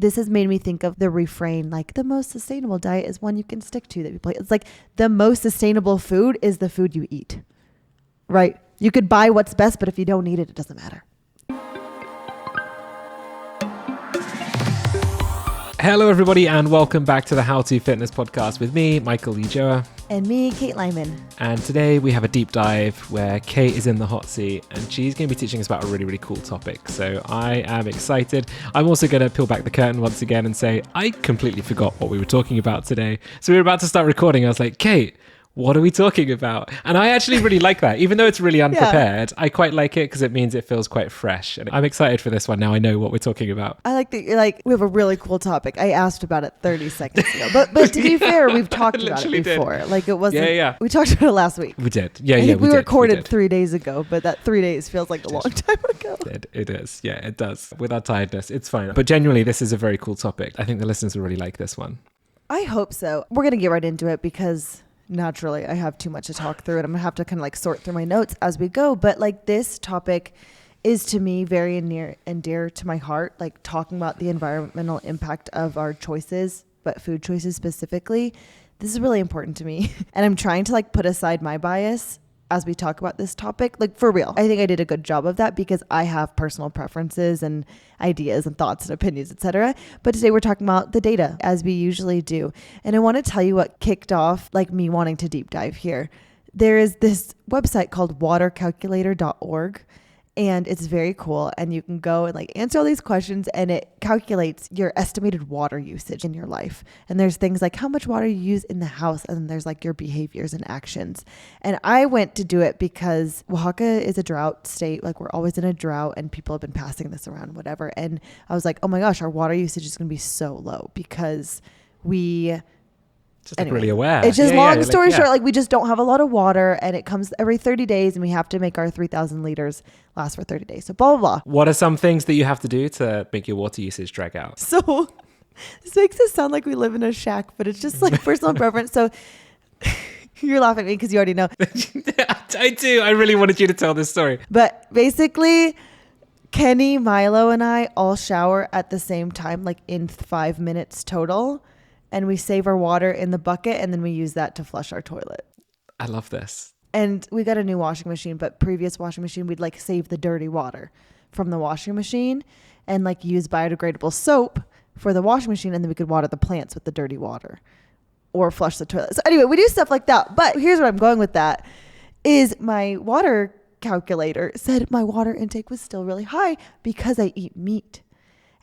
this has made me think of the refrain, like the most sustainable diet is one you can stick to that people. It's like the most sustainable food is the food you eat, right? You could buy what's best, but if you don't eat it, it doesn't matter. Hello, everybody, and welcome back to the How to Fitness podcast with me, Michael Lee Joa. And me, Kate Lyman. And today we have a deep dive where Kate is in the hot seat and she's going to be teaching us about a really, really cool topic. So I am excited. I'm also going to peel back the curtain once again and say I completely forgot what we were talking about today. So we were about to start recording. I was like, Kate, what are we talking about? And I actually really like that. Even though it's really unprepared, I quite like it because it means it feels quite fresh. And I'm excited for this one. Now I know what we're talking about. I like that you're like, we have a really cool topic. I asked about it 30 seconds ago. But to be fair, we've talked about it before. Did. Like it wasn't, Yeah. we talked about it last week. We did. I think we recorded 3 days ago, but that 3 days feels like a long time ago. It is. Yeah, it does. With our tiredness, it's fine. But genuinely, this is a very cool topic. I think the listeners will really like this one. I hope so. We're going to get right into it because naturally I have too much to talk through and I'm gonna have to kind of like sort through my notes as we go. But like this topic is to me very near and dear to my heart, like talking about the environmental impact of our choices, but food choices specifically. This is really important to me. And I'm trying to like put aside my bias as we talk about this topic, like for real. I think I did a good job of that because I have personal preferences and ideas and thoughts and opinions, etc. But today we're talking about the data as we usually do. And I want to tell you what kicked off like me wanting to deep dive here. There is this website called watercalculator.org. And it's very cool. And you can go and like answer all these questions and it calculates your estimated water usage in your life. And there's things like how much water you use in the house. And then there's like your behaviors and actions. And I went to do it because Oaxaca is a drought state. Like we're always in a drought and people have been passing this around, whatever. And I was like, oh my gosh, our water usage is going to be so low because we... Just like really aware. It's just long story short, like we just don't have a lot of water and it comes every 30 days and we have to make our 3,000 liters last for 30 days. So blah, blah, blah. What are some things that you have to do to make your water usage drag out? So this makes it sound like we live in a shack, but it's just like personal preference. So you're laughing at me because you already know. I do. I really wanted you to tell this story. But basically, Kenny, Milo, and I all shower at the same time, like in 5 minutes total. And we save our water in the bucket and then we use that to flush our toilet. I love this. And we got a new washing machine, but previous washing machine, we'd like save the dirty water from the washing machine and like use biodegradable soap for the washing machine. And then we could water the plants with the dirty water or flush the toilet. So anyway, we do stuff like that. But here's where I'm going with that is my water calculator said my water intake was still really high because I eat meat.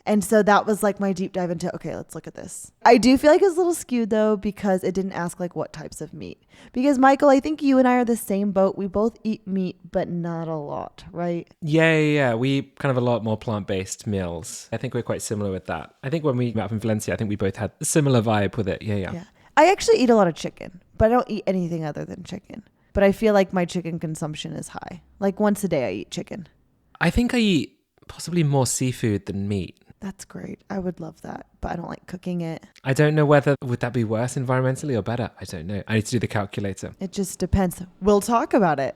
And so that was like my deep dive into, okay, let's look at this. I do feel like it's a little skewed though, because it didn't ask like what types of meat. Because Michael, I think you and I are the same boat. We both eat meat, but not a lot, right? Yeah. We kind of a lot more plant-based meals. I think we're quite similar with that. I think when we met up in Valencia, I think we both had a similar vibe with it. Yeah. I actually eat a lot of chicken, but I don't eat anything other than chicken. But I feel like my chicken consumption is high. Like once a day I eat chicken. I think I eat possibly more seafood than meat. That's great. I would love that, but I don't like cooking it. I don't know whether, would that be worse environmentally or better? I don't know. I need to do the calculator. It just depends. We'll talk about it.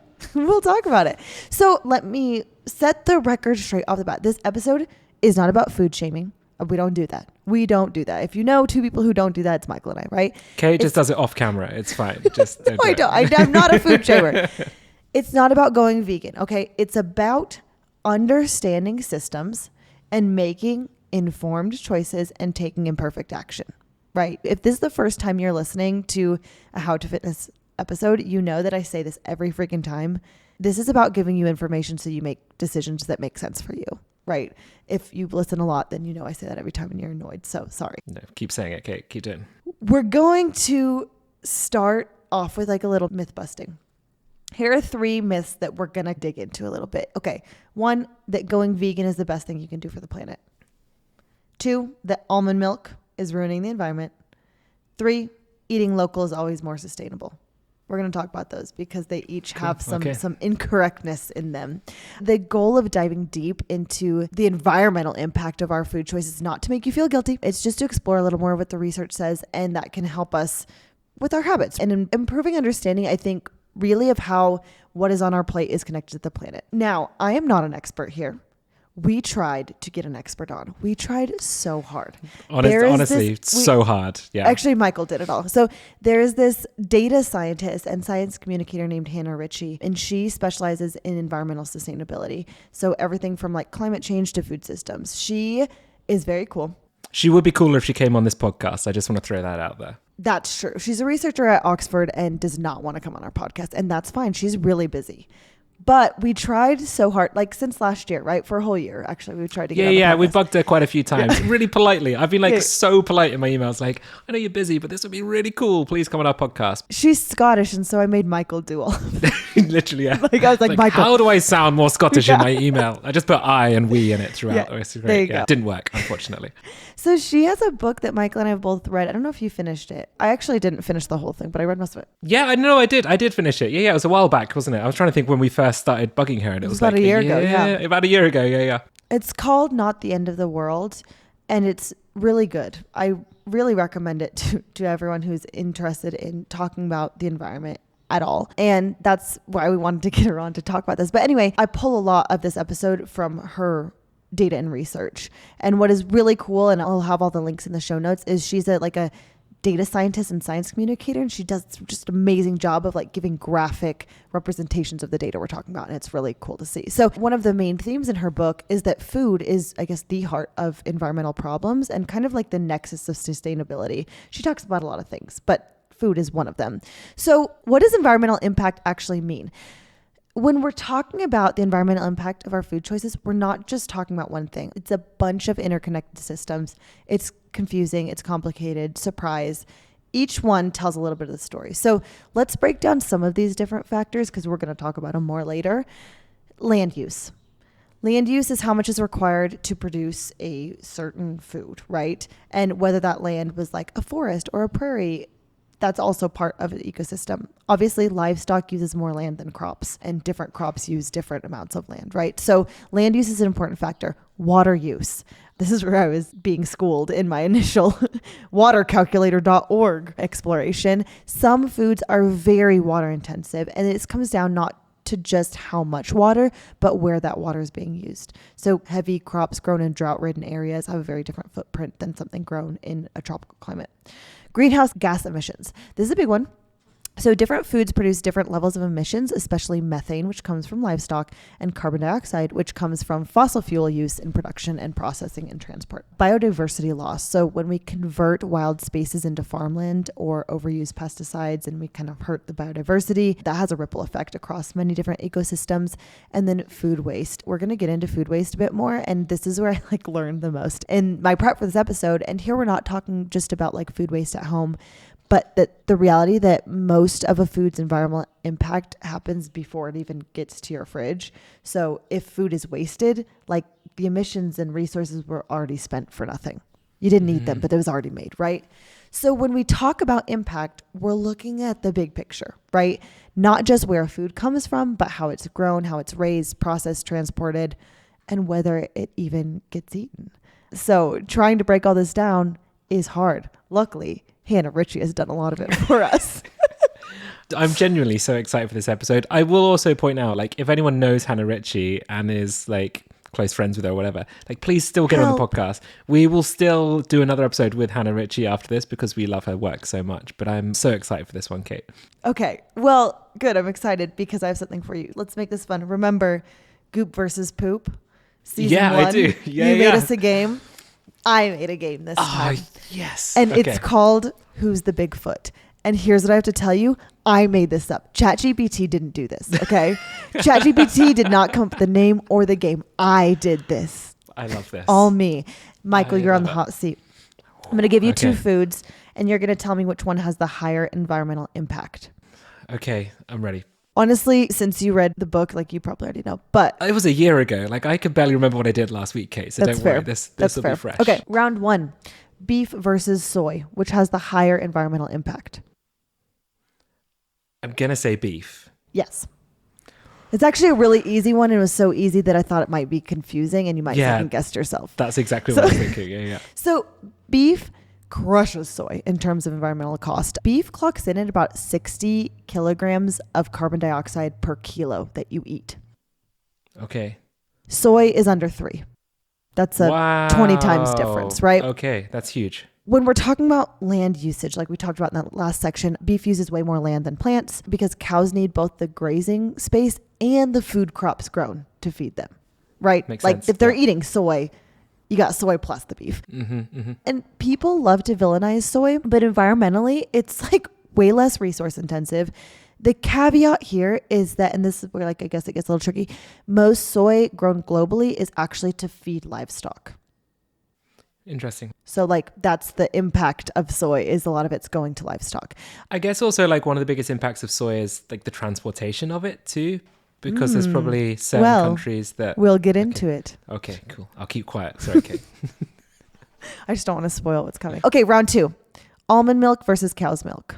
So let me set the record straight off the bat. This episode is not about food shaming. We don't do that. If you know two people who don't do that, it's Michael and I, right? Kate just does it off camera. It's fine. Just don't no, I don't. I'm not a food shamer. It's not about going vegan, okay? It's about understanding systems and making informed choices and taking imperfect action, right? If this is the first time you're listening to a How to Fitness episode, you know that I say this every freaking time. This is about giving you information so you make decisions that make sense for you, right? If you listen a lot, then you know I say that every time and you're annoyed. So sorry. No, keep saying it, Kate. Keep doing. We're going to start off with like a little myth busting. Here are 3 myths that we're going to dig into a little bit. Okay. 1, that going vegan is the best thing you can do for the planet. 2, that almond milk is ruining the environment. 3, eating local is always more sustainable. We're going to talk about those because they each have some incorrectness in them. The goal of diving deep into the environmental impact of our food choices is not to make you feel guilty. It's just to explore a little more what the research says, and that can help us with our habits and in improving understanding, I think, really of how what is on our plate is connected to the planet. Now, I am not an expert here. We tried to get an expert on. We tried so hard. Honestly, so hard. Yeah. Actually, Michael did it all. So there's this data scientist and science communicator named Hannah Ritchie, and she specializes in environmental sustainability. So everything from like climate change to food systems. She is very cool. She would be cooler if she came on this podcast. I just want to throw that out there. That's true. She's a researcher at Oxford and does not want to come on our podcast. And that's fine. She's really busy. But we tried so hard, like since last year, right? For a whole year, actually, we tried to get on the podcast. We bugged her quite a few times, really politely. I've been like so polite in my emails, like, I know you're busy, but this would be really cool. Please come on our podcast. She's Scottish, and so I made Michael do all of it. Literally, yeah. Like, I was like, Michael. How do I sound more Scottish in my email? I just put I and we in it throughout. Yeah, It's great. there you go. It didn't work, unfortunately. So she has a book that Michael and I have both read. I don't know if you finished it. I actually didn't finish the whole thing, but I read most of it. Yeah, I know I did. I did finish it. Yeah, it was a while back, wasn't it? I was trying to think when we first started bugging her. And it was about like a year ago. Yeah. About a year ago. Yeah. It's called Not the End of the World, and it's really good. I really recommend it to everyone who's interested in talking about the environment at all. And that's why we wanted to get her on to talk about this. But anyway, I pull a lot of this episode from her data and research. And what is really cool, and I'll have all the links in the show notes, is she's a data scientist and science communicator, and she does just an amazing job of like giving graphic representations of the data we're talking about, and it's really cool to see. So one of the main themes in her book is that food is, I guess, the heart of environmental problems and kind of like the nexus of sustainability. She talks about a lot of things, but food is one of them. So what does environmental impact actually mean? When we're talking about the environmental impact of our food choices, we're not just talking about one thing. It's a bunch of interconnected systems. It's confusing, it's complicated, surprise. Each one tells a little bit of the story. So let's break down some of these different factors because we're going to talk about them more later. Land use. Land use is how much is required to produce a certain food, right? And whether that land was like a forest or a prairie, that's also part of an ecosystem. Obviously, livestock uses more land than crops, and different crops use different amounts of land, right? So land use is an important factor. Water use. This is where I was being schooled in my initial watercalculator.org exploration. Some foods are very water intensive, and it comes down not to just how much water, but where that water is being used. So heavy crops grown in drought-ridden areas have a very different footprint than something grown in a tropical climate. Greenhouse gas emissions. This is a big one. So different foods produce different levels of emissions, especially methane, which comes from livestock, and carbon dioxide, which comes from fossil fuel use in production and processing and transport. Biodiversity loss. So when we convert wild spaces into farmland or overuse pesticides and we kind of hurt the biodiversity, that has a ripple effect across many different ecosystems. And then food waste. We're going to get into food waste a bit more, and this is where I learned the most in my prep for this episode. And here we're not talking just about food waste at home, but the reality that most of a food's environmental impact happens before it even gets to your fridge. So if food is wasted, the emissions and resources were already spent for nothing. You didn't need them, but it was already made, right? So when we talk about impact, we're looking at the big picture, right? Not just where food comes from, but how it's grown, how it's raised, processed, transported, and whether it even gets eaten. So trying to break all this down is hard. Luckily, Hannah Ritchie has done a lot of it for us. I'm genuinely so excited for this episode. I will also point out, if anyone knows Hannah Ritchie and is close friends with her or whatever, please still get her on the podcast. We will still do another episode with Hannah Ritchie after this because we love her work so much. But I'm so excited for this one, Kate. Okay. Well, good. I'm excited because I have something for you. Let's make this fun. Remember Goop versus Poop? Season 1? I do. You made us a game. I made a game this time. Yes. And it's called Who's the Bigfoot? And here's what I have to tell you. I made this up. ChatGPT didn't do this, okay? ChatGPT did not come up with the name or the game. I did this. I love this. All me. Michael, you're on the hot seat. I'm going to give you two foods, and you're going to tell me which one has the higher environmental impact. Okay, I'm ready. Honestly, since you read the book, you probably already know, but it was a year ago. I could barely remember what I did last week, Kate. So don't worry. This will be fresh. Okay, round 1. Beef versus soy, which has the higher environmental impact? I'm going to say beef. Yes. It's actually a really easy one. It was so easy that I thought it might be confusing and you might second guess yourself. That's exactly what I was thinking. Yeah. So beef crushes soy in terms of environmental cost. Beef clocks in at about 60 kilograms of carbon dioxide per kilo that you eat. Okay. Soy is under 3. That's a 20 times difference, right? Okay, that's huge. When we're talking about land usage, like we talked about in that last section, beef uses way more land than plants because cows need both the grazing space and the food crops grown to feed them, right? Makes like sense. If they're eating soy, you got soy plus the beef. And people love to villainize soy, but environmentally, it's like way less resource intensive. The caveat here is that, and this is where like I guess it gets a little tricky, most soy grown globally is actually to feed livestock. Interesting. So like that's the impact of soy, is a lot of it's going to livestock. I guess also like one of the biggest impacts of soy is like the transportation of it too, because there's probably certain countries that... We'll get into it. Okay, cool. I'll keep quiet. Sorry, Kate. I just don't want to spoil what's coming. Okay, round 2. Almond milk versus cow's milk.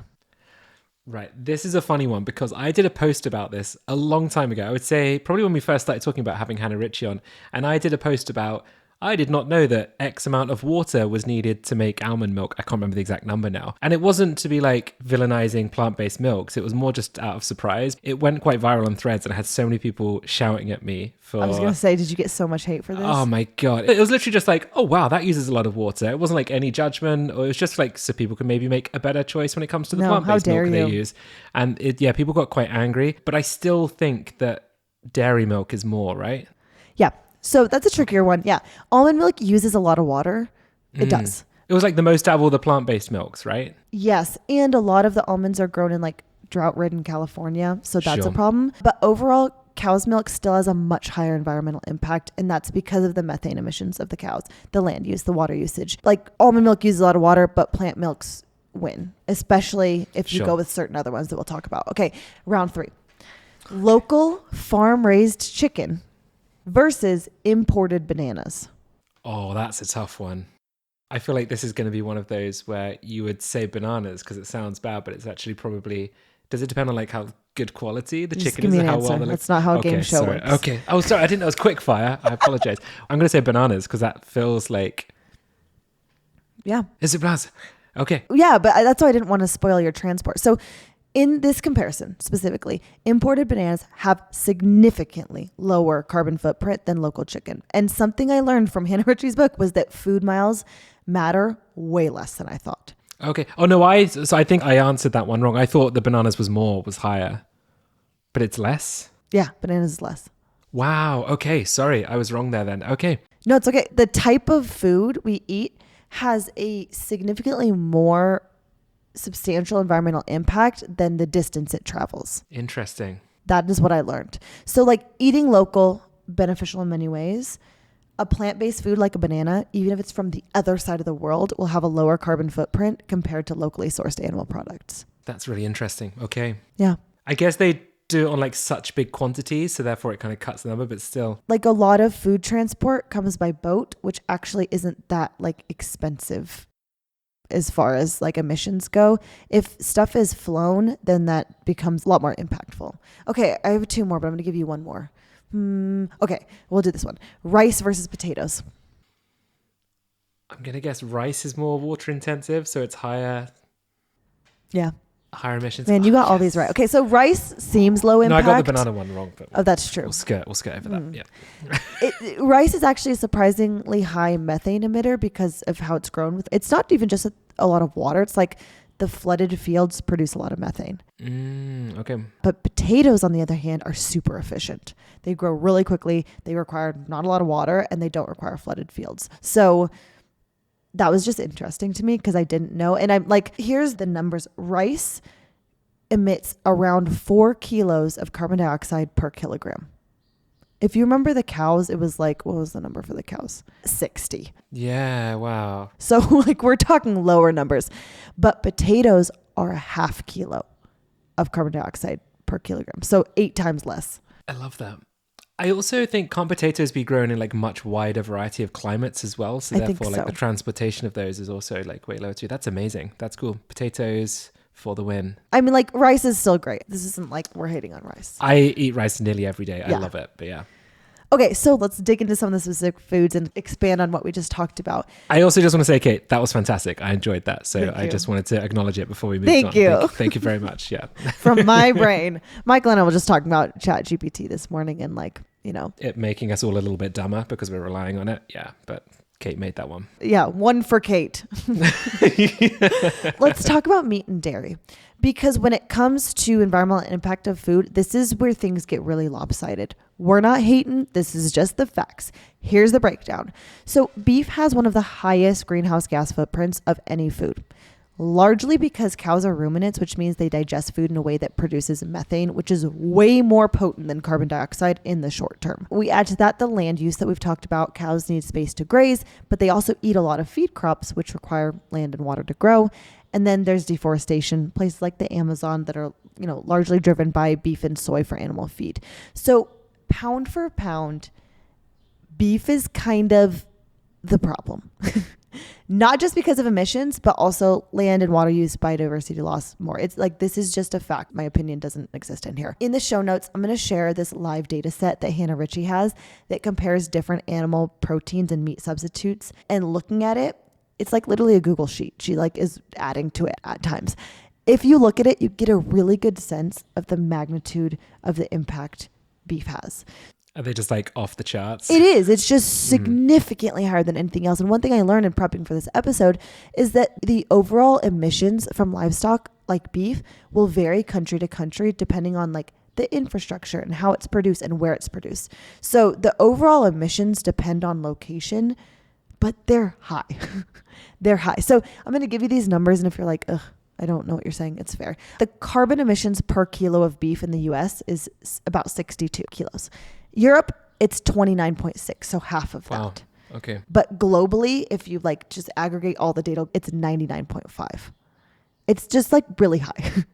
Right. This is a funny one because I did a post about this a long time ago. I would say probably when we first started talking about having Hannah Ritchie on. And I did a post about, I did not know that X amount of water was needed to make almond milk. I can't remember the exact number now. And it wasn't to be like villainizing plant-based milks. It was more just out of surprise. It went quite viral on Threads and I had so many people shouting at me for... I was going to say, did you get so much hate for this? Oh my God. It was literally just like, oh wow, that uses a lot of water. It wasn't like any judgment, or it was just like so people can maybe make a better choice when it comes to the plant-based milk they use. And people got quite angry, but I still think that dairy milk is more, right? Yeah. So that's a trickier one. Yeah. Almond milk uses a lot of water. It does. It was like the most out of all the plant-based milks, right? Yes. And a lot of the almonds are grown in like drought-ridden California. So that's a problem. But overall, cow's milk still has a much higher environmental impact. And that's because of the methane emissions of the cows, the land use, the water usage. Like almond milk uses a lot of water, but plant milks win, especially if you go with certain other ones that we'll talk about. Okay. Round 3. Local farm-raised chicken versus imported bananas. Oh, that's a tough one. I feel like this is going to be one of those where you would say bananas because it sounds bad, but it's actually probably... Does it depend on like how good quality the chicken is and how well... That's not how a game show works. Okay. Oh, sorry. I didn't know it was quick fire. I apologize. I'm going to say bananas because that feels like... Yeah. Is it bananas? Okay. Yeah, but that's why I didn't want to spoil your transport. So in this comparison, specifically, imported bananas have significantly lower carbon footprint than local chicken. And something I learned from Hannah Ritchie's book was that food miles matter way less than I thought. Okay. Oh, no, I think I answered that one wrong. I thought the bananas was higher, but it's less? Yeah, bananas is less. Wow. Okay. Sorry. I was wrong there then. Okay. No, it's okay. The type of food we eat has a significantly more substantial environmental impact than the distance it travels. Interesting. That is what I learned. So like eating local, beneficial in many ways. A plant-based food like a banana, even if it's from the other side of the world, will have a lower carbon footprint compared to locally sourced animal products. That's really interesting. Okay. Yeah. I guess they do it on like such big quantities, so therefore it kind of cuts the number, but still. Like a lot of food transport comes by boat, which actually isn't that like expensive as far as like emissions go. If stuff is flown, then that becomes a lot more impactful. Okay, I have 2 more, but I'm going to give you 1 more. Okay, we'll do this one. Rice versus potatoes. I'm going to guess rice is more water intensive, so it's higher. Yeah. Higher emissions. Man, you got all these right. Okay, so rice seems low impact. No, I got the banana one wrong. But that's true. We'll skirt over that. Yeah. Rice is actually a surprisingly high methane emitter because of how it's grown. It's not even just a lot of water. It's like the flooded fields produce a lot of methane. Okay. But potatoes, on the other hand, are super efficient. They grow really quickly. They require not a lot of water, and they don't require flooded fields. So that was just interesting to me because I didn't know. And I'm like, here's the numbers. Rice emits around 4 kilos of carbon dioxide per kilogram. If you remember the cows, it was like, what was the number for the cows? 60. Yeah, wow. So like we're talking lower numbers. But potatoes are a 0.5 kilo of carbon dioxide per kilogram. So 8 times less. I love that. I also think can't potatoes be grown in like much wider variety of climates as well? So therefore like the transportation of those is also like way lower too. That's amazing. That's cool. Potatoes for the win. I mean, like rice is still great. This isn't like we're hating on rice. I eat rice nearly every day. I love it. But yeah. Okay, so let's dig into some of the specific foods and expand on what we just talked about. I also just want to say, Kate, that was fantastic. I enjoyed that. So I just wanted to acknowledge it before we moved on. Thank you. Thank you very much. Yeah. From my brain. Michael and I were just talking about ChatGPT this morning, and like It making us all a little bit dumber because we're relying on it. Yeah, but Kate made that one. Yeah, one for Kate. Let's talk about meat and dairy, because when it comes to environmental impact of food, this is where things get really lopsided. We're not hating. This is just the facts. Here's the breakdown. So beef has one of the highest greenhouse gas footprints of any food, largely because cows are ruminants, which means they digest food in a way that produces methane, which is way more potent than carbon dioxide in the short term. We add to that the land use that we've talked about. Cows need space to graze, but they also eat a lot of feed crops, which require land and water to grow. And then there's deforestation, places like the Amazon that are, largely driven by beef and soy for animal feed. So pound for pound, beef is kind of the problem. Not just because of emissions, but also land and water use, biodiversity loss, more. It's like, this is just a fact. My opinion doesn't exist in here. In the show notes, I'm going to share this live data set that Hannah Ritchie has that compares different animal proteins and meat substitutes. And looking at it, it's like literally a Google sheet. She is adding to it at times. If you look at it, you get a really good sense of the magnitude of the impact beef has. Are they just off the charts? It is. It's just significantly higher than anything else. And one thing I learned in prepping for this episode is that the overall emissions from livestock like beef will vary country to country depending on the infrastructure and how it's produced and where it's produced. So the overall emissions depend on location, but they're high. They're high. So I'm going to give you these numbers, and if you're like, ugh, I don't know what you're saying, it's fair. The carbon emissions per kilo of beef in the US is about 62 kilos. Europe, it's 29.6, so half of Wow. that. Okay. But globally, if you just aggregate all the data, it's 99.5. It's just really high.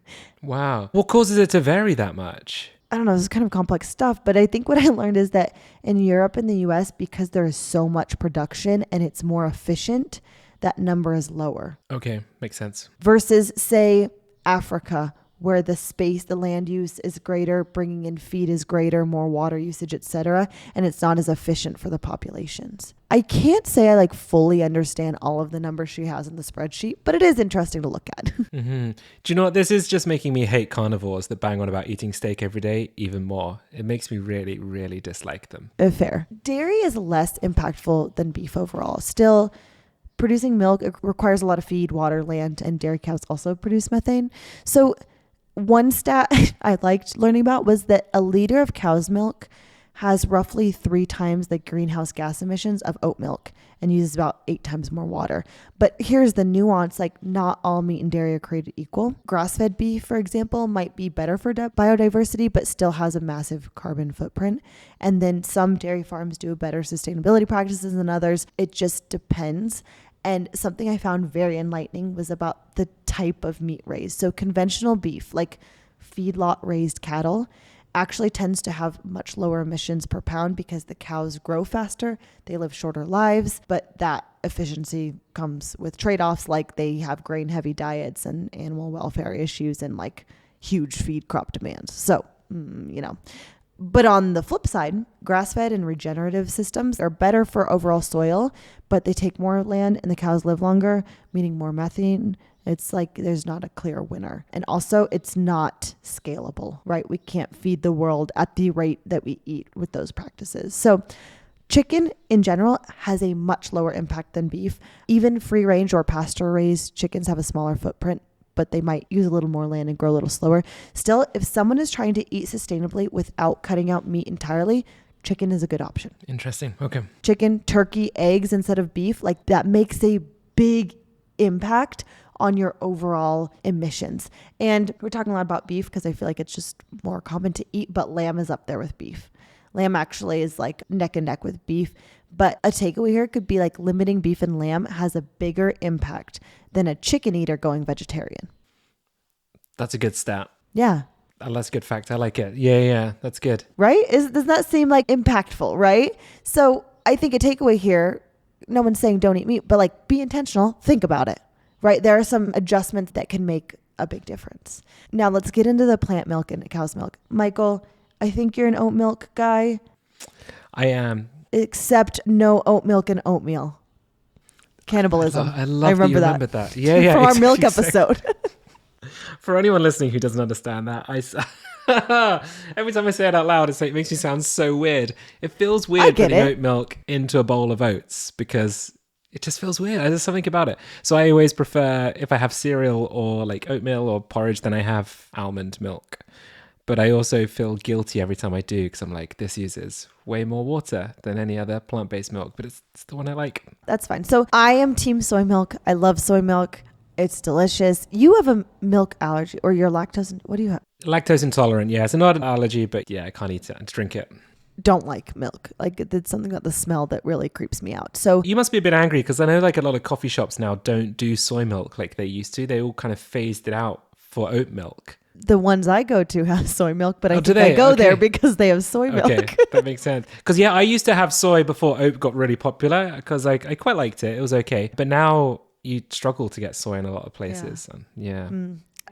Wow. What causes it to vary that much? I don't know, this is kind of complex stuff, but I think what I learned is that in Europe and the US, because there is so much production and it's more efficient, that number is lower. Okay, makes sense. Versus, say, Africa, where the land use is greater, bringing in feed is greater, more water usage, etc., and it's not as efficient for the populations. I can't say I fully understand all of the numbers she has in the spreadsheet, but it is interesting to look at. Mm-hmm. Do you know what? This is just making me hate carnivores that bang on about eating steak every day even more. It makes me really, really dislike them. Fair. Dairy is less impactful than beef overall. Still, producing milk, it requires a lot of feed, water, land, and dairy cows also produce methane. So one stat I liked learning about was that a liter of cow's milk has roughly 3 times the greenhouse gas emissions of oat milk and uses about 8 times more water. But here's the nuance, not all meat and dairy are created equal. Grass-fed beef, for example, might be better for biodiversity, but still has a massive carbon footprint. And then some dairy farms do better sustainability practices than others. It just depends. And something I found very enlightening was about the type of meat raised. So conventional beef, feedlot raised cattle, actually tends to have much lower emissions per pound because the cows grow faster, they live shorter lives, but that efficiency comes with trade-offs, they have grain-heavy diets and animal welfare issues and huge feed crop demands. So, But on the flip side, grass-fed and regenerative systems are better for overall soil, but they take more land and the cows live longer, meaning more methane. It's there's not a clear winner. And also, it's not scalable, right? We can't feed the world at the rate that we eat with those practices. So chicken in general has a much lower impact than beef. Even free-range or pasture-raised chickens have a smaller footprint, but they might use a little more land and grow a little slower. Still, if someone is trying to eat sustainably without cutting out meat entirely, chicken is a good option. Interesting. Okay. Chicken, turkey, eggs instead of beef, that makes a big impact on your overall emissions. And we're talking a lot about beef because I feel it's just more common to eat, but lamb is up there with beef. Lamb actually is neck and neck with beef. But a takeaway here could be limiting beef and lamb has a bigger impact than a chicken eater going vegetarian. That's a good stat. Yeah. That's a good fact. I like it. Yeah, that's good. Right? Does that seem impactful, right? So I think a takeaway here, no one's saying don't eat meat, but be intentional, think about it, right? There are some adjustments that can make a big difference. Now let's get into the plant milk and cow's milk. Michael, I think you're an oat milk guy. I am. Except no oat milk and oatmeal. Cannibalism. I remember that. Yeah, From our exactly. milk episode. For anyone listening who doesn't understand that, Every time I say it out loud, it makes me sound so weird. It feels I weird get putting it. oat milk into a bowl of oats because it just feels weird. There's something about it. So I always prefer, if I have cereal or like oatmeal or porridge, then I have almond milk. But I also feel guilty every time I do because I'm like, this uses way more water than any other plant-based milk, but it's the one I like. That's fine. So I am team soy milk. I love soy milk. It's delicious. You have a milk allergy or you're lactose. What do you have? Lactose intolerant, yeah. It's not an allergy, but yeah, I can't eat it and drink it. Don't like milk. Like it's something about the smell that really creeps me out. So You must be a bit angry because I know like a lot of coffee shops now don't do soy milk like they used to. They all kind of phased it out for oat milk. the ones I go to have soy milk, but I do think I they? go Okay. there because they have soy milk. Okay, that makes sense. Because yeah, I used to have soy before oat got really popular because I quite liked it. It was okay. But now you struggle to get soy in a lot of places. Yeah.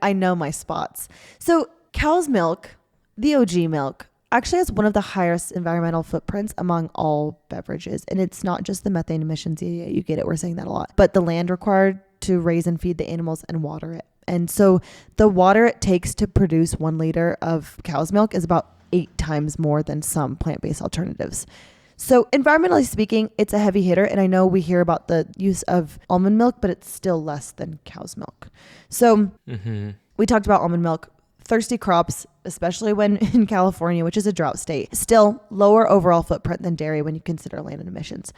I know my spots. So cow's milk, the OG milk, actually has one of the highest environmental footprints among all beverages. And it's not just the methane emissions. Yeah, you get it. We're saying that a lot. But the land required to raise and feed the animals and water it. And so the water it takes to produce 1 liter of cow's milk is about 8 times more than some plant-based alternatives. So environmentally speaking, it's a heavy hitter. And I know we hear about the use of almond milk, but it's still less than cow's milk. So we talked about almond milk. Thirsty crops, especially when in California, which is a drought state, still lower overall footprint than dairy when you consider land and emissions.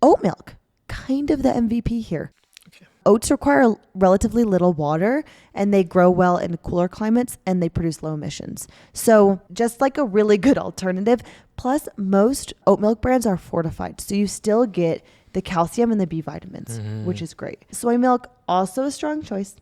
Oat milk, kind of the MVP here. Okay. Oats require relatively little water and they grow well in cooler climates and they produce low emissions. So just like a really good alternative. Plus, most oat milk brands are fortified. So you still get the calcium and the B vitamins, which is great. Soy milk, also a strong choice.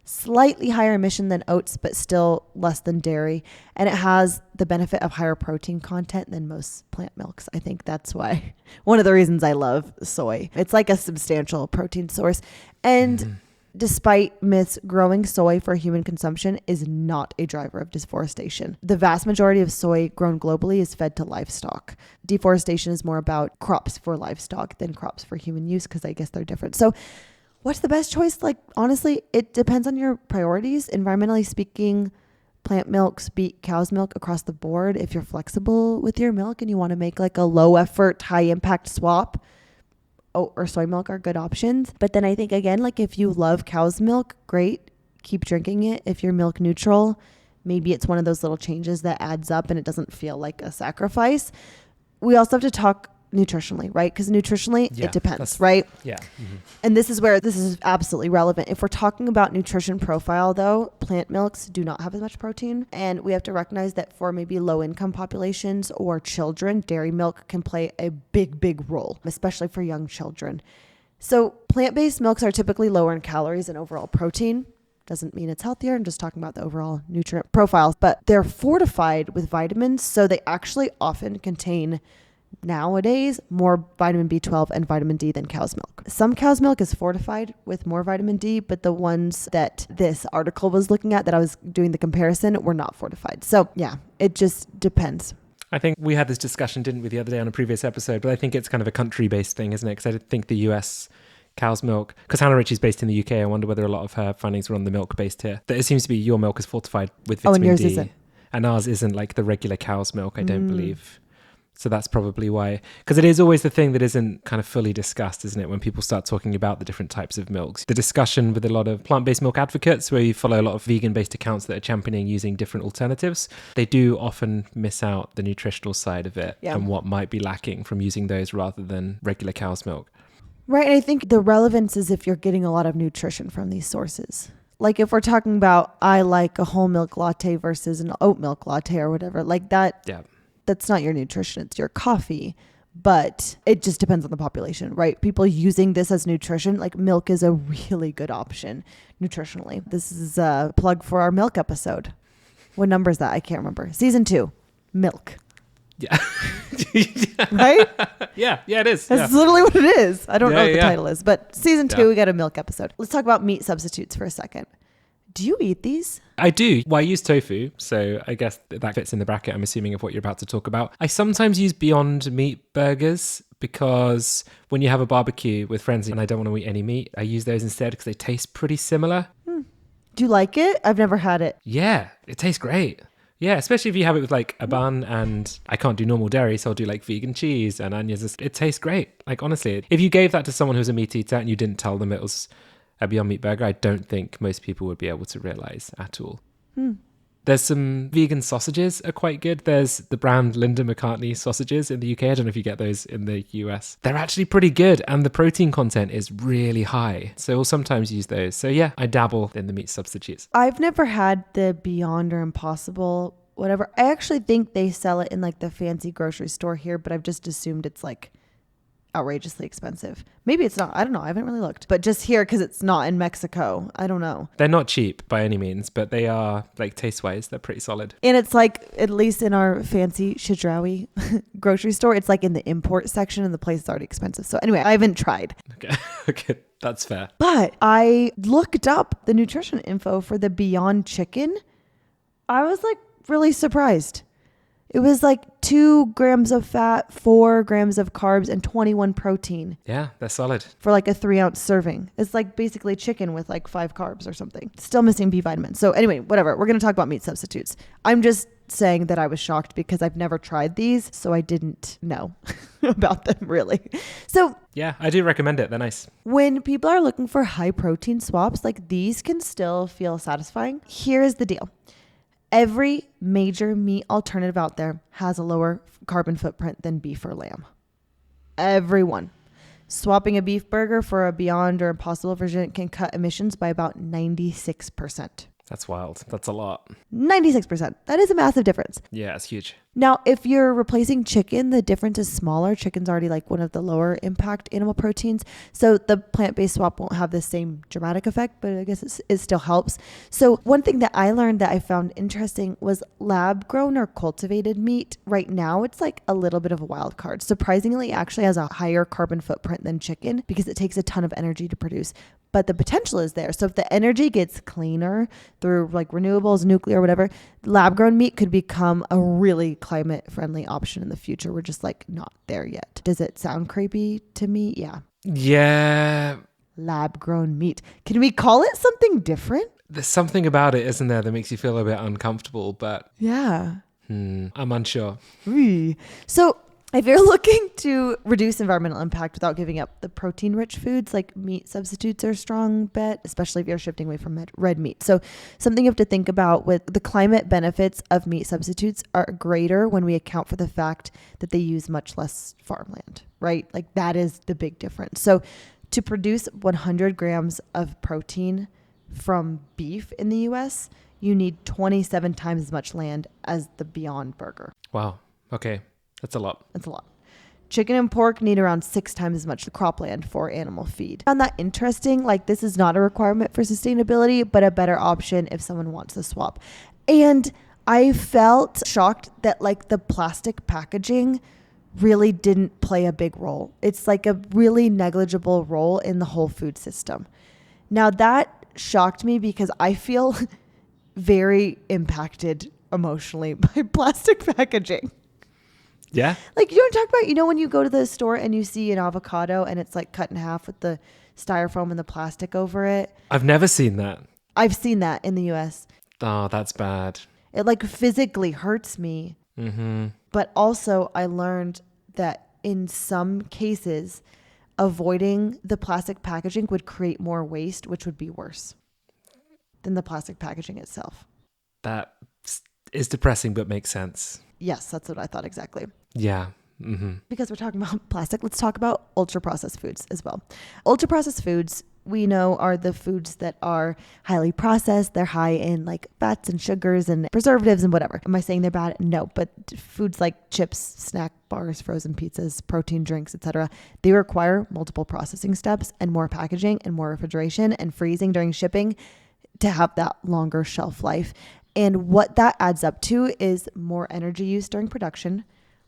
Slightly higher emission than oats, but still less than dairy. And it has the benefit of higher protein content than most plant milks. I think that's why one of the reasons I love soy. It's like a substantial protein source. And despite myths, growing soy for human consumption is not a driver of deforestation. The vast majority of soy grown globally is fed to livestock. Deforestation is more about crops for livestock than crops for human use because I guess they're different. So what's the best choice? Like, honestly, it depends on your priorities. Environmentally speaking, plant milks beat cow's milk across the board. If you're flexible with your milk and you want to make like a low effort, high impact swap, oat or soy milk are good options. But then I think, again, like if you love cow's milk, great, keep drinking it. If you're milk neutral, maybe it's one of those little changes that adds up and it doesn't feel like a sacrifice. We also have to talk nutritionally, right? Because nutritionally, it depends, right? Yeah. And this is where this is absolutely relevant. If we're talking about nutrition profile, though, plant milks do not have as much protein. And we have to recognize that for maybe low income populations or children, dairy milk can play a big, big role, especially for young children. So plant-based milks are typically lower in calories and overall protein. Doesn't mean it's healthier. I'm just talking about the overall nutrient profile. But they're fortified with vitamins, so they actually often contain nowadays more vitamin B12 and vitamin D than cow's milk. Some cow's milk is fortified with more vitamin D, but the ones that this article was looking at that I was doing the comparison were not fortified. So yeah, it just depends. I think we had this discussion, didn't we, the other day on a previous episode, but I think it's kind of a country-based thing, isn't it? Because I think the US cow's milk, because Hannah Ritchie's based in the UK, I wonder whether a lot of her findings were on the milk based here. That it seems to be your milk is fortified with vitamin and yours D. isn't. And ours isn't like the regular cow's milk, I don't believe. So that's probably why. Because it is always the thing that isn't kind of fully discussed, isn't it? When people start talking about the different types of milks. The discussion with a lot of plant-based milk advocates, where you follow a lot of vegan-based accounts that are championing using different alternatives, they do often miss out the nutritional side of it and what might be lacking from using those rather than regular cow's milk. Right. And I think the relevance is if you're getting a lot of nutrition from these sources. Like if we're talking about, I like a whole milk latte versus an oat milk latte or whatever, like that. Yeah. That's not your nutrition, it's your coffee. But it just depends on the population, right? People using this as nutrition, like milk is a really good option nutritionally. This is a plug for our milk episode. What number is that? I can't remember. Season 2, milk. Yeah. Right? Yeah, it is. That's literally what it is. I don't know what the title is, but season 2, we got a milk episode. Let's talk about meat substitutes for a second. Do you eat these? I do. Well, I use tofu, so I guess that fits in the bracket, I'm assuming, of what you're about to talk about. I sometimes use Beyond Meat burgers because when you have a barbecue with friends and I don't want to eat any meat, I use those instead because they taste pretty similar. Do you like it? I've never had it. Yeah, it tastes great. Yeah, especially if you have it with like a bun, and I can't do normal dairy, so I'll do like vegan cheese and onions. It tastes great. Like, honestly, if you gave that to someone who's a meat eater and you didn't tell them it was a Beyond Meat burger, I don't think most people would be able to realize at all. There's some vegan sausages are quite good. There's the brand Linda McCartney sausages in the UK. I don't know if you get those in the US. They're actually pretty good, and the protein content is really high. So we'll sometimes use those. So yeah, I dabble in the meat substitutes. I've never had the Beyond or Impossible, whatever. I actually think they sell it in like the fancy grocery store here, but I've just assumed it's like outrageously expensive. Maybe it's not. I don't know. I haven't really looked. But just here, because it's not in Mexico, I don't know. They're not cheap by any means, but they are, like, taste-wise, they're pretty solid. And it's like, at least in our fancy Chedraui grocery store, it's like in the import section and the place is already expensive. So anyway, I haven't tried. Okay, that's fair. But I looked up the nutrition info for the Beyond Chicken. I was like really surprised. It was like 2 grams of fat, 4 grams of carbs, and 21 protein. Yeah, they're solid. For like a 3-ounce serving. It's like basically chicken with like 5 carbs or something. Still missing B vitamins. So anyway, whatever. We're going to talk about meat substitutes. I'm just saying that I was shocked because I've never tried these, so I didn't know about them really. So yeah, I do recommend it. They're nice. When people are looking for high protein swaps, like these can still feel satisfying. Here's the deal. Every major meat alternative out there has a lower carbon footprint than beef or lamb. Everyone. Swapping a beef burger for a Beyond or Impossible version can cut emissions by about 96%. That's wild. That's a lot. 96%. That is a massive difference. Yeah, it's huge. Now, if you're replacing chicken, the difference is smaller. Chicken's already like one of the lower impact animal proteins. So the plant-based swap won't have the same dramatic effect, but I guess it still helps. So one thing that I learned that I found interesting was lab grown or cultivated meat. Right now, it's like a little bit of a wild card. Surprisingly, it actually has a higher carbon footprint than chicken because it takes a ton of energy to produce. But the potential is there. So if the energy gets cleaner through like renewables, nuclear, whatever, lab grown meat could become a really climate friendly option in the future. We're just like not there yet. Does it sound creepy to me? Yeah. Yeah. Lab grown meat. Can we call it something different? There's something about it, isn't there, that makes you feel a bit uncomfortable, but yeah. I'm unsure. So if you're looking to reduce environmental impact without giving up the protein-rich foods, like meat substitutes are a strong bet, especially if you're shifting away from red meat. So something you have to think about with the climate benefits of meat substitutes are greater when we account for the fact that they use much less farmland, right? Like that is the big difference. So to produce 100 grams of protein from beef in the US, you need 27 times as much land as the Beyond Burger. Wow. Okay. That's a lot. That's a lot. Chicken and pork need around 6 times as much cropland for animal feed. I found that interesting. Like this is not a requirement for sustainability, but a better option if someone wants to swap. And I felt shocked that like the plastic packaging really didn't play a big role. It's like a really negligible role in the whole food system. Now that shocked me because I feel very impacted emotionally by plastic packaging. Yeah. Like you don't talk about, when you go to the store and you see an avocado and it's like cut in half with the styrofoam and the plastic over it. I've never seen that. I've seen that in the US. Oh, that's bad. It like physically hurts me. Mm-hmm. But also I learned that in some cases, avoiding the plastic packaging would create more waste, which would be worse than the plastic packaging itself. That is depressing, but makes sense. Yes, that's what I thought exactly. Yeah. Mm-hmm. Because we're talking about plastic, let's talk about ultra-processed foods as well. Ultra-processed foods, we know, are the foods that are highly processed. They're high in like fats and sugars and preservatives and whatever. Am I saying they're bad? No, but foods like chips, snack bars, frozen pizzas, protein drinks, etc., they require multiple processing steps and more packaging and more refrigeration and freezing during shipping to have that longer shelf life. And what that adds up to is more energy use during production,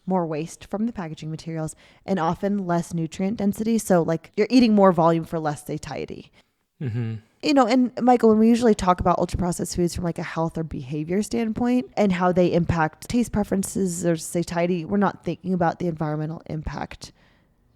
more waste from the packaging materials, and often less nutrient density. So like you're eating more volume for less satiety. Mm-hmm. And Michael, when we usually talk about ultra processed foods from like a health or behavior standpoint and how they impact taste preferences or satiety, we're not thinking about the environmental impact.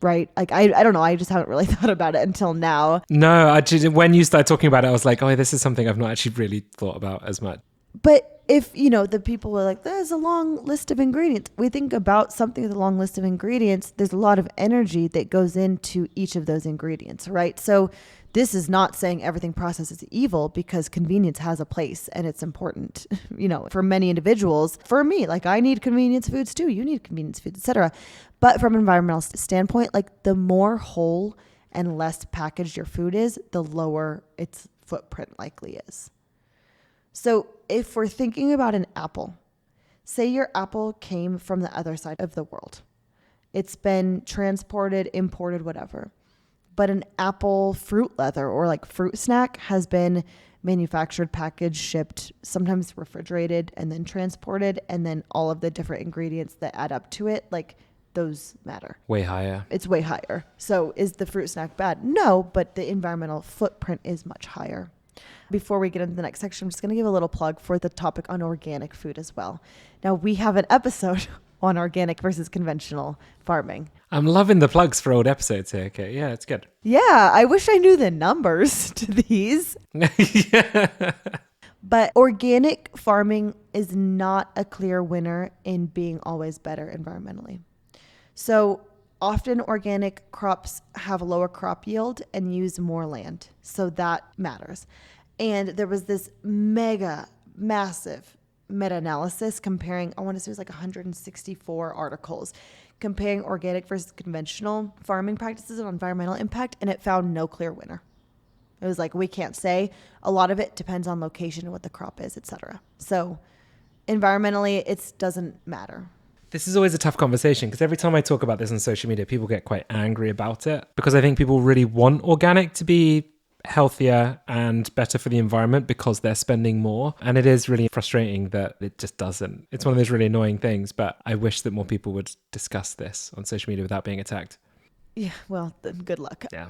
Right? Like, I don't know. I just haven't really thought about it until now. No, when you started talking about it, I was like, oh, this is something I've not actually really thought about as much. But if, you know, the people were like, there's a long list of ingredients. We think about something with a long list of ingredients. There's a lot of energy that goes into each of those ingredients, right? So this is not saying everything processed is evil, because convenience has a place and it's important, you know, for many individuals. For me, like, I need convenience foods too. You need convenience foods, etc. But from an environmental standpoint, like, the more whole and less packaged your food is, the lower its footprint likely is. So if we're thinking about an apple, say your apple came from the other side of the world. It's been transported, imported, whatever. But an apple fruit leather or like fruit snack has been manufactured, packaged, shipped, sometimes refrigerated, and then transported. And then all of the different ingredients that add up to it, like, those matter. Way higher. It's way higher. So is the fruit snack bad? No, but the environmental footprint is much higher. Before we get into the next section, I'm just going to give a little plug for the topic on organic food as well. Now, we have an episode on organic versus conventional farming. I'm loving the plugs for old episodes here. Okay, yeah, it's good. Yeah, I wish I knew the numbers to these. Yeah. But organic farming is not a clear winner in being always better environmentally. So often organic crops have a lower crop yield and use more land. So that matters. And there was this massive meta-analysis comparing, I want to say it was like 164 articles, comparing organic versus conventional farming practices on environmental impact, and it found no clear winner. It was like, we can't say. A lot of it depends on location and what the crop is, etc. So environmentally, it doesn't matter. This is always a tough conversation, because every time I talk about this on social media, people get quite angry about it, because I think people really want organic to be healthier and better for the environment because they're spending more. And it is really frustrating that it just doesn't. It's one of those really annoying things, but I wish that more people would discuss this on social media without being attacked. Yeah, well, then good luck. Yeah.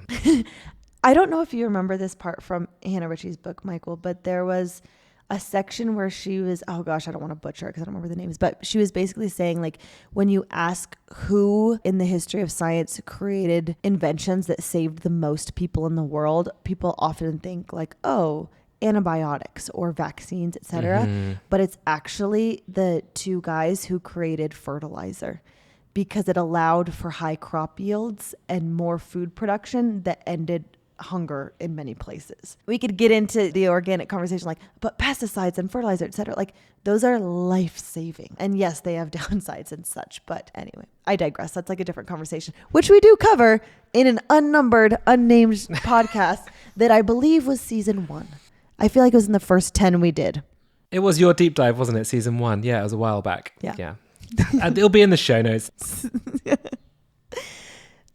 I don't know if you remember this part from Hannah Ritchie's book, Michael, but there was a section where she was, oh gosh, I don't want to butcher it because I don't remember the names, but she was basically saying, like, when you ask who in the history of science created inventions that saved the most people in the world, people often think like, oh, antibiotics or vaccines, etc. Mm-hmm. But it's actually the two guys who created fertilizer, because it allowed for high crop yields and more food production that ended hunger in many places. We could get into the organic conversation, like, but pesticides and fertilizer, etc., like, those are life-saving. And yes, they have downsides and such. But anyway, I digress. That's like a different conversation, which we do cover in an unnumbered, unnamed podcast that I believe was season 1. I feel like it was in the first 10 we did. It was your deep dive, wasn't it? Season 1. Yeah, it was a while back. Yeah. It'll be in the show notes.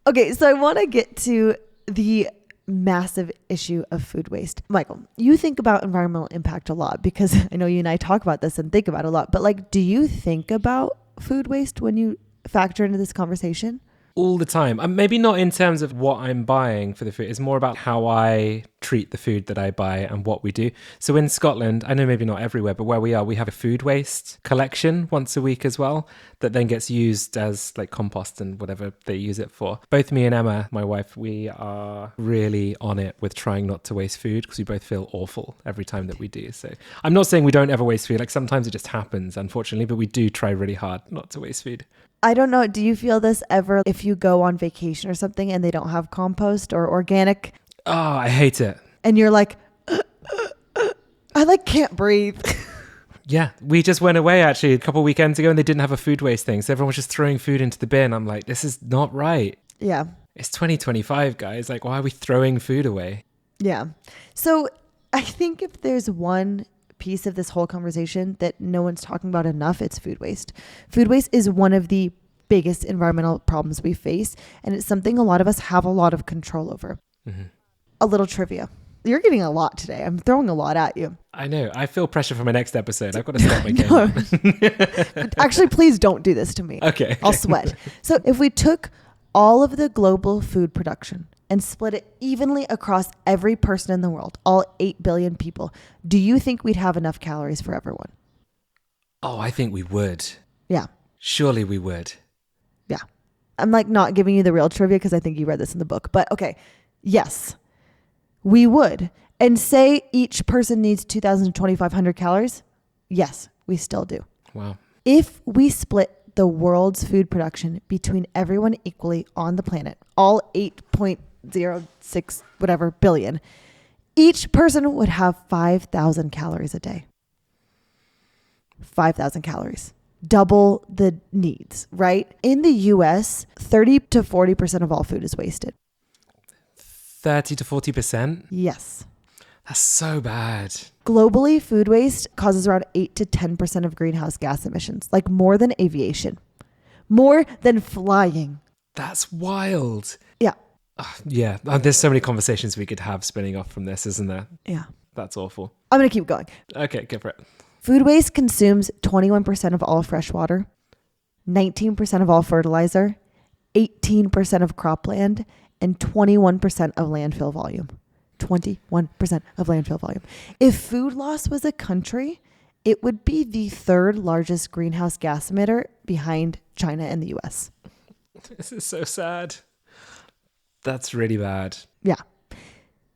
Okay, so I want to get to the massive issue of food waste. Michael, you think about environmental impact a lot, because I know you and I talk about this and think about it a lot, but like, do you think about food waste when you factor into this conversation? All the time. Maybe not in terms of what I'm buying for the food. It's more about how I treat the food that I buy and what we do. So in Scotland, I know maybe not everywhere, but where we are, we have a food waste collection once a week as well, that then gets used as like compost and whatever they use it for. Both me and Emma, my wife, we are really on it with trying not to waste food, because we both feel awful every time that we do. So I'm not saying we don't ever waste food. Like, sometimes it just happens, unfortunately, but we do try really hard not to waste food. I don't know. Do you feel this ever if you go on vacation or something and they don't have compost or organic? Oh, I hate it. And you're like, I like can't breathe. Yeah, we just went away actually a couple of weekends ago and they didn't have a food waste thing. So everyone was just throwing food into the bin. I'm like, this is not right. Yeah. It's 2025, guys. Like, why are we throwing food away? Yeah. So I think if there's one piece of this whole conversation that no one's talking about enough, it's food waste. Food waste is one of the biggest environmental problems we face, and it's something a lot of us have a lot of control over. Mm-hmm. A little trivia. You're getting a lot today. I'm throwing a lot at you. I know. I feel pressure for my next episode. I've got to stop my game. Actually, please don't do this to me. Okay. I'll sweat. So if we took all of the global food production and split it evenly across every person in the world, all 8 billion people, do you think we'd have enough calories for everyone? Oh, I think we would. Yeah. Surely we would. Yeah. I'm like not giving you the real trivia because I think you read this in the book. But okay, yes, we would. And say each person needs 2,000 to 2,500 calories. Yes, we still do. Wow. If we split the world's food production between everyone equally on the planet, all 8.06 whatever billion, each person would have 5,000 calories a day. 5,000 calories. Double the needs, right? In the US, 30 to 40% of all food is wasted. 30 to 40%? Yes. That's so bad. Globally, food waste causes around 8 to 10% of greenhouse gas emissions, like more than aviation, more than flying. That's wild. Yeah. Yeah. There's so many conversations we could have spinning off from this, isn't there? Yeah. That's awful. I'm going to keep going. Okay, go for it. Food waste consumes 21% of all fresh water, 19% of all fertilizer, 18% of cropland, and 21% of landfill volume. 21% of landfill volume. If food loss was a country, it would be the third largest greenhouse gas emitter behind China and the US. This is so sad. That's really bad. Yeah.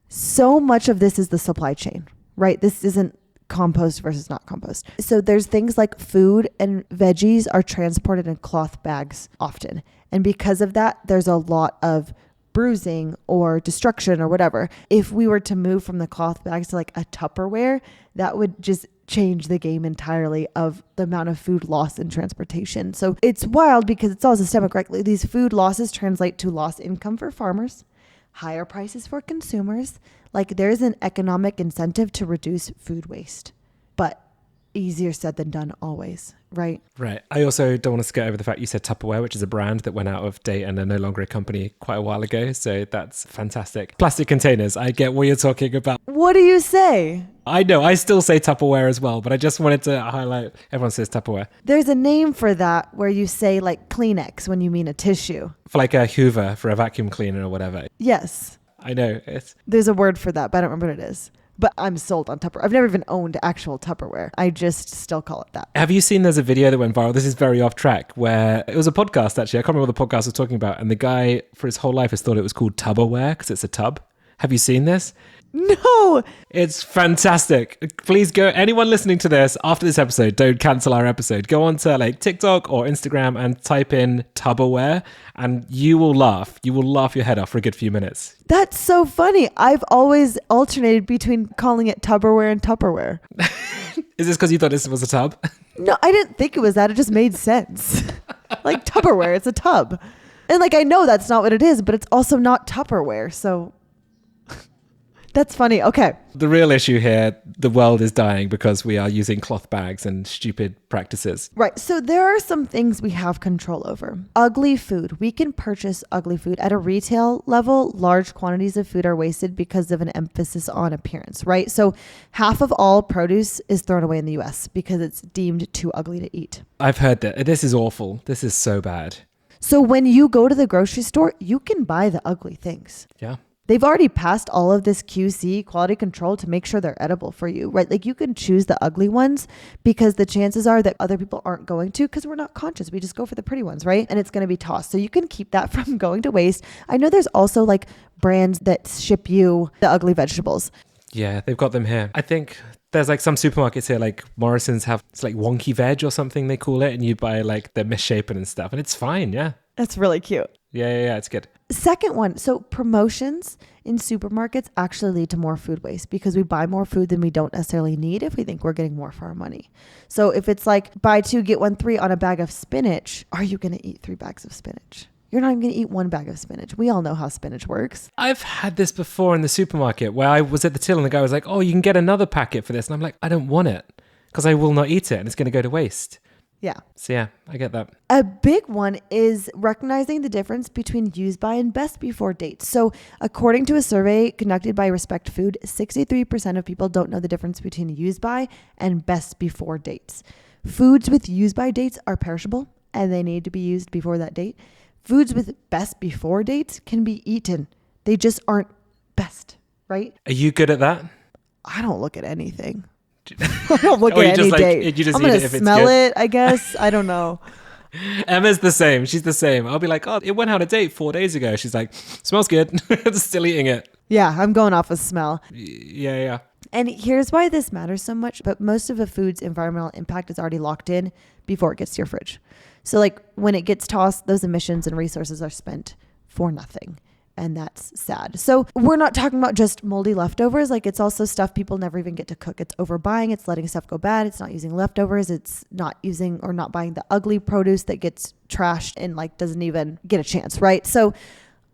So much of this is the supply chain, right? This isn't compost versus not compost. So there's things like food and veggies are transported in cloth bags often. And because of that, there's a lot of bruising or destruction or whatever. If we were to move from the cloth bags to like a Tupperware, that would just change the game entirely of the amount of food loss in transportation. So it's wild because it's all systemic, right? These food losses translate to lost income for farmers, higher prices for consumers. Like there's an economic incentive to reduce food waste, but easier said than done always, right? Right. I also don't want to skirt over the fact you said Tupperware, which is a brand that went out of date and are no longer a company quite a while ago. So that's fantastic. Plastic containers. I get what you're talking about. What do you say? I know. I still say Tupperware as well, but I just wanted to highlight everyone says Tupperware. There's a name for that where you say like Kleenex when you mean a tissue. For like a Hoover for a vacuum cleaner or whatever. Yes. I know. There's a word for that, but I don't remember what it is. But I'm sold on Tupperware. I've never even owned actual Tupperware. I just still call it that. Have you seen there's a video that went viral? This is very off track, where it was a podcast, actually. I can't remember what the podcast was talking about. And the guy, for his whole life, has thought it was called Tupperware because it's a tub. Have you seen this? No. It's fantastic. Please go. Anyone listening to this after this episode, don't cancel our episode. Go on to like TikTok or Instagram and type in Tupperware and you will laugh. You will laugh your head off for a good few minutes. That's so funny. I've always alternated between calling it Tupperware and Tupperware. Is this because you thought this was a tub? No, I didn't think it was that. It just made sense. Like Tupperware, it's a tub. And like I know that's not what it is, but it's also not Tupperware. So that's funny. Okay. The real issue here, the world is dying because we are using cloth bags and stupid practices. Right. So there are some things we have control over. Ugly food. We can purchase ugly food. At a retail level, large quantities of food are wasted because of an emphasis on appearance, right? So half of all produce is thrown away in the US because it's deemed too ugly to eat. I've heard that. This is awful. This is so bad. So when you go to the grocery store, you can buy the ugly things. Yeah. They've already passed all of this QC, quality control, to make sure they're edible for you, right? Like you can choose the ugly ones because the chances are that other people aren't going to because we're not conscious. We just go for the pretty ones, right? And it's going to be tossed. So you can keep that from going to waste. I know there's also like brands that ship you the ugly vegetables. Yeah, they've got them here. I think there's like some supermarkets here, like Morrison's have, it's like wonky veg or something they call it. And you buy like the misshapen and stuff and it's fine. Yeah. That's really cute. Yeah, it's good. Second one, so promotions in supermarkets actually lead to more food waste because we buy more food than we don't necessarily need if we think we're getting more for our money. So if it's like buy 2, get 1 free on a bag of spinach, are you going to eat 3 bags of spinach? You're not even going to eat 1 bag of spinach. We all know how spinach works. I've had this before in the supermarket where I was at the till and the guy was like, oh, you can get another packet for this. And I'm like, I don't want it because I will not eat it and it's going to go to waste. Yeah. So yeah, I get that. A big one is recognizing the difference between use by and best before dates. So according to a survey conducted by Respect Food, 63% of people don't know the difference between use by and best before dates. Foods with use by dates are perishable and they need to be used before that date. Foods with best before dates can be eaten. They just aren't best, right? Are you good at that? I don't look at anything. I don't look at any like, date. You just I'm going to if it's smell good. it, I guess. I don't know. Emma's the same. She's the same. I'll be like, oh, it went out a date 4 days ago. She's like, smells good. Still eating it. Yeah, I'm going off of smell. Yeah. And here's why this matters so much, but most of a food's environmental impact is already locked in before it gets to your fridge. So like when it gets tossed, those emissions and resources are spent for nothing. And that's sad. So we're not talking about just moldy leftovers. Like it's also stuff people never even get to cook. It's overbuying. It's letting stuff go bad. It's not using leftovers. It's not using or not buying the ugly produce that gets trashed and like doesn't even get a chance, right? So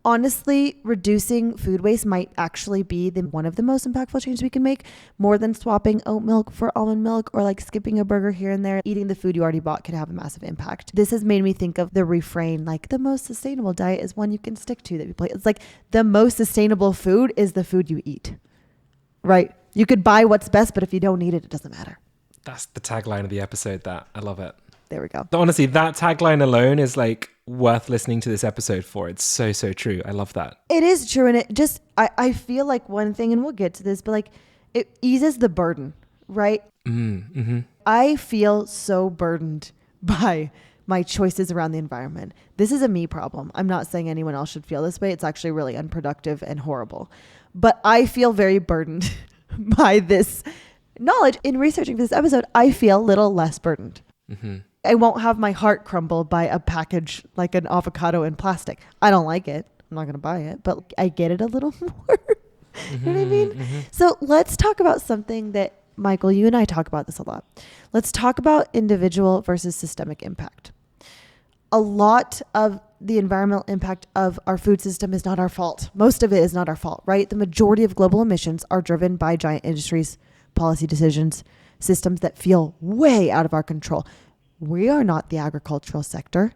honestly, reducing food waste might actually be one of the most impactful changes we can make, more than swapping oat milk for almond milk or like skipping a burger here and there. Eating the food you already bought can have a massive impact. This has made me think of the refrain, like the most sustainable diet is one you can stick to that you play. It's like the most sustainable food is the food you eat, right? You could buy what's best, but if you don't eat it, it doesn't matter. That's the tagline of the episode. I love it. There we go. Honestly, that tagline alone is like worth listening to this episode for. It's so true. I love that. It is true. And it just, I feel like one thing, and we'll get to this, but like it eases the burden, right? Mm-hmm. I feel so burdened by my choices around the environment. This is a me problem. I'm not saying anyone else should feel this way. It's actually really unproductive and horrible. But I feel very burdened by this knowledge. In researching for this episode, I feel a little less burdened. Mm-hmm. I won't have my heart crumble by a package like an avocado in plastic. I don't like it. I'm not going to buy it, but I get it a little more. You know what I mean? Mm-hmm. So let's talk about something that, Michael, you and I talk about this a lot. Let's talk about individual versus systemic impact. A lot of the environmental impact of our food system is not our fault. Most of it is not our fault, right? The majority of global emissions are driven by giant industries, policy decisions, systems that feel way out of our control. We are not the agricultural sector.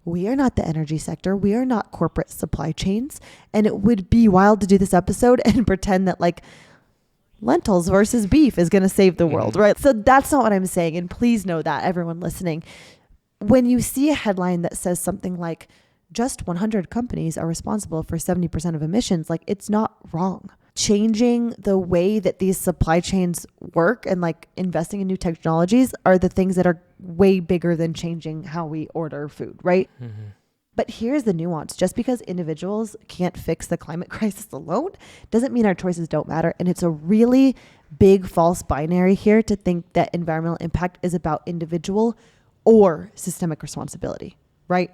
We are not the energy sector. We are not corporate supply chains. And it would be wild to do this episode and pretend that like lentils versus beef is going to save the world, right? So that's not what I'm saying. And please know that, everyone listening. When you see a headline that says something like just 100 companies are responsible for 70% of emissions, like it's not wrong. Changing the way that these supply chains work and like investing in new technologies are the things that are way bigger than changing how we order food, right? Mm-hmm. But here's the nuance. Just because individuals can't fix the climate crisis alone doesn't mean our choices don't matter. And it's a really big false binary here to think that environmental impact is about individual or systemic responsibility, right?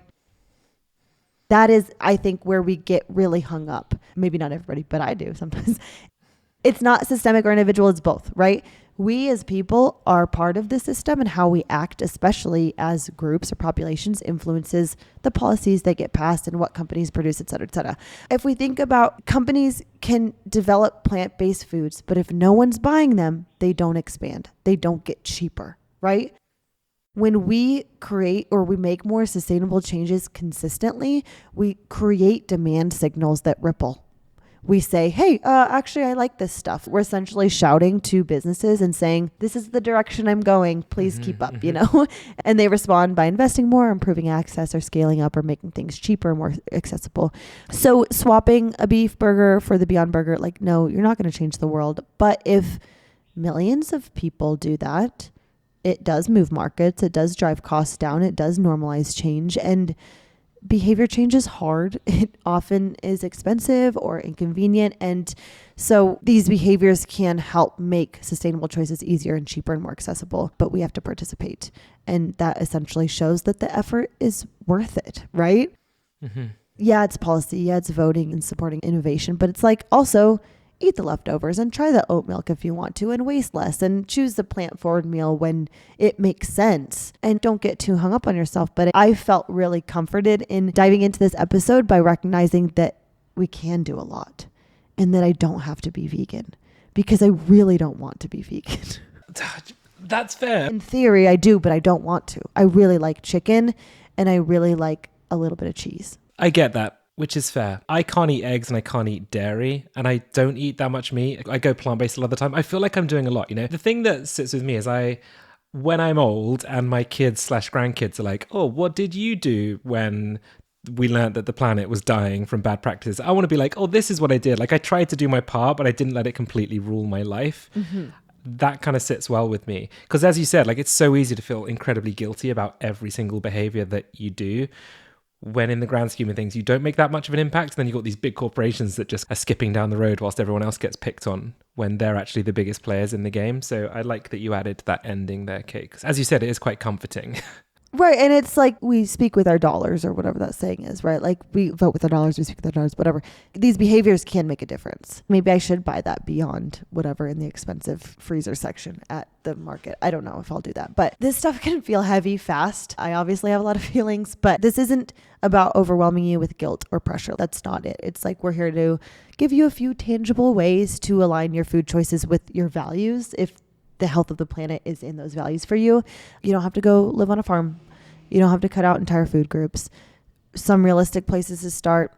That is, I think, where we get really hung up. Maybe not everybody, but I do sometimes. It's not systemic or individual, it's both, right? We as people are part of the system, and how we act, especially as groups or populations, influences the policies that get passed and what companies produce, et cetera, et cetera. If we think about companies can develop plant-based foods, but if no one's buying them, they don't expand. They don't get cheaper, right? When we create or we make more sustainable changes consistently, we create demand signals that ripple. We say, hey, actually, I like this stuff. We're essentially shouting to businesses and saying, this is the direction I'm going. Please keep up, you know? And they respond by investing more, improving access, or scaling up, or making things cheaper and more accessible. So swapping a beef burger for the Beyond Burger, like, no, you're not going to change the world. But if millions of people do that, it does move markets. It does drive costs down. It does normalize change. And behavior change is hard. It often is expensive or inconvenient. And so these behaviors can help make sustainable choices easier and cheaper and more accessible, but we have to participate. And that essentially shows that the effort is worth it, right? Mm-hmm. Yeah, it's policy. Yeah, it's voting and supporting innovation, but it's like also eat the leftovers and try the oat milk if you want to, and waste less, and choose the plant-forward meal when it makes sense. And don't get too hung up on yourself. But I felt really comforted in diving into this episode by recognizing that we can do a lot and that I don't have to be vegan, because I really don't want to be vegan. That's fair. In theory, I do, but I don't want to. I really like chicken, and I really like a little bit of cheese. I get that. Which is fair. I can't eat eggs and I can't eat dairy, and I don't eat that much meat. I go plant-based a lot of the time. I feel like I'm doing a lot, you know? The thing that sits with me is when I'm old and my kids/grandkids are like, oh, what did you do when we learned that the planet was dying from bad practices? I want to be like, oh, this is what I did. Like, I tried to do my part, but I didn't let it completely rule my life. Mm-hmm. That kind of sits well with me. Because as you said, like, it's so easy to feel incredibly guilty about every single behavior that you do, when in the grand scheme of things, you don't make that much of an impact. Then you've got these big corporations that just are skipping down the road whilst everyone else gets picked on when they're actually the biggest players in the game. So I like that you added that ending there, Kate. 'Cause as you said, it is quite comforting. Right. And it's like we speak with our dollars or whatever that saying is, right? Like we vote with our dollars, we speak with our dollars, whatever. These behaviors can make a difference. Maybe I should buy that Beyond whatever in the expensive freezer section at the market. I don't know if I'll do that. But this stuff can feel heavy fast. I obviously have a lot of feelings, but this isn't about overwhelming you with guilt or pressure. That's not it. It's like we're here to give you a few tangible ways to align your food choices with your values. If the health of the planet is in those values for you, you don't have to go live on a farm. You don't have to cut out entire food groups. Some realistic places to start: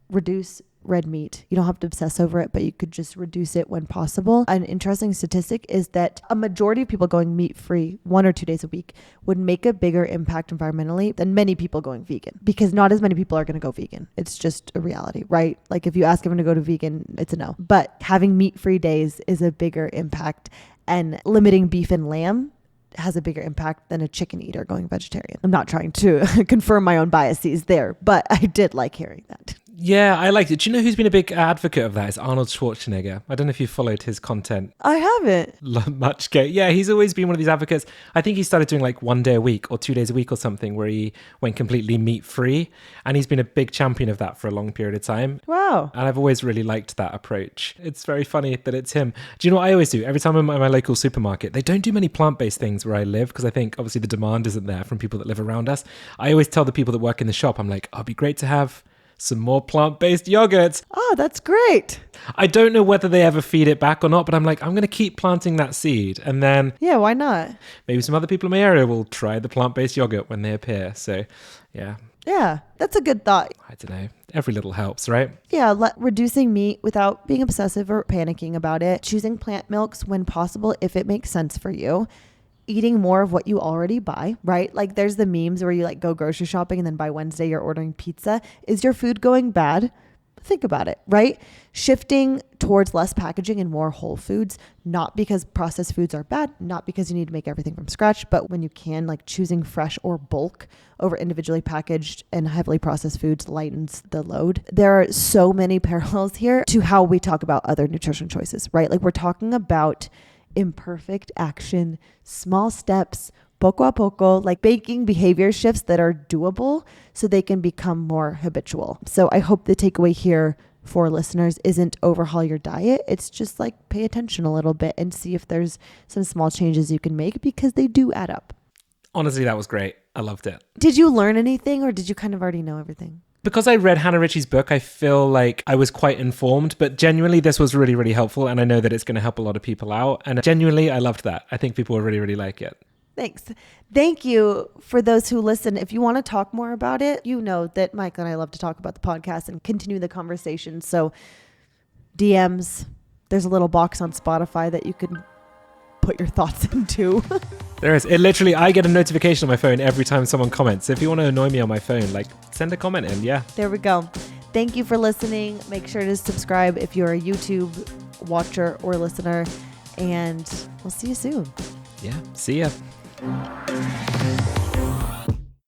reduce red meat. You don't have to obsess over it, but you could just reduce it when possible. An interesting statistic is that a majority of people going meat-free 1 or 2 days a week would make a bigger impact environmentally than many people going vegan, because not as many people are going to go vegan. It's just a reality, right? Like if you ask everyone to go to vegan, it's a no. But having meat-free days is a bigger impact, and limiting beef and lamb has a bigger impact than a chicken eater going vegetarian. I'm not trying to confirm my own biases there, but I did like hearing that. Yeah, I liked it. Do you know who's been a big advocate of that? It's Arnold Schwarzenegger. I don't know if you followed his content. I haven't. Much. Yeah, he's always been one of these advocates. I think he started doing like 1 day a week or 2 days a week or something where he went completely meat free. And he's been a big champion of that for a long period of time. Wow. And I've always really liked that approach. It's very funny that it's him. Do you know what I always do? Every time I'm at my local supermarket, they don't do many plant-based things where I live because I think obviously the demand isn't there from people that live around us. I always tell the people that work in the shop, I'm like, oh, it'd be great to have some more plant-based yogurts. Oh, that's great. I don't know whether they ever feed it back or not, but I'm like, I'm going to keep planting that seed. And then yeah, why not? Maybe some other people in my area will try the plant-based yogurt when they appear. So yeah. Yeah, that's a good thought. I don't know. Every little helps, right? Yeah, reducing meat without being obsessive or panicking about it. Choosing plant milks when possible if it makes sense for you. Eating more of what you already buy, right? Like there's the memes where you like go grocery shopping and then by Wednesday you're ordering pizza. Is your food going bad? Think about it, right? Shifting towards less packaging and more whole foods, not because processed foods are bad, not because you need to make everything from scratch, but when you can, like choosing fresh or bulk over individually packaged and heavily processed foods lightens the load. There are so many parallels here to how we talk about other nutrition choices, right? Like we're talking about imperfect action, small steps, poco a poco, like baking behavior shifts that are doable so they can become more habitual. So I hope the takeaway here for listeners isn't overhaul your diet. It's just like pay attention a little bit and see if there's some small changes you can make because they do add up. Honestly, that was great. I loved it. Did you learn anything or did you kind of already know everything? Because I read Hannah Ritchie's book, I feel like I was quite informed, but genuinely this was really, really helpful. And I know that it's going to help a lot of people out. And genuinely, I loved that. I think people will really, really like it. Thanks. Thank you for those who listen. If you want to talk more about it, you know that Mike and I love to talk about the podcast and continue the conversation. So DMs, there's a little box on Spotify that you can put your thoughts into. There is. It literally, I get a notification on my phone every time someone comments. So if you want to annoy me on my phone, like send a comment in. Yeah. There we go. Thank you for listening. Make sure to subscribe if you're a YouTube watcher or listener. And we'll see you soon. Yeah. See ya.